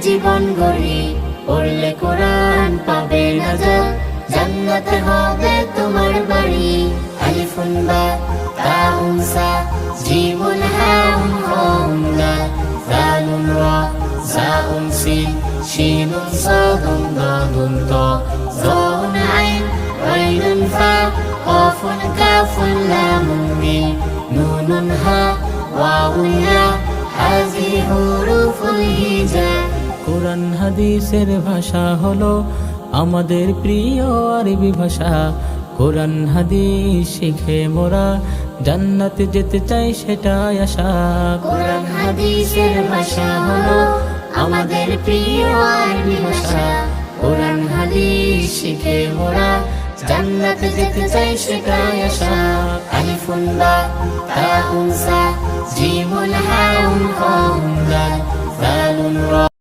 জীবন গড়ি, পড়লে কোরআন পাবে নাজাত, জান্নাতে হবে তোমার বাড়ি। আলিফুন বা তাউন সা জিমুন হাউন হাউন দাল, দালুন রা জাউন সিন শিনুন সাদুন দাদুন তা, জাউন আইন আইনুন ফা কাফুন কাফুন লামুন মিম, নুনুন হা ওয়াউন ইয়া হাযিহি হুরুফুল হিজা। কোরআন হাদিসের ভাষা হলো আমাদের প্রিয় আরবি ভাষা। কোরআন হাদিস শিখে মোরা জান্নাতে যেতে চাই সেটাই আশা। কোরআন হাদিসের ভাষা হলো আমাদের প্রিয় আরবি ভাষা। কোরআন হাদিস শিখে মোরা জান্নাতে যেতে চাই সেটাই আশা। আলিফুন বা তাউন সা জিমুন হাউন কাউন দাল, দালুন রা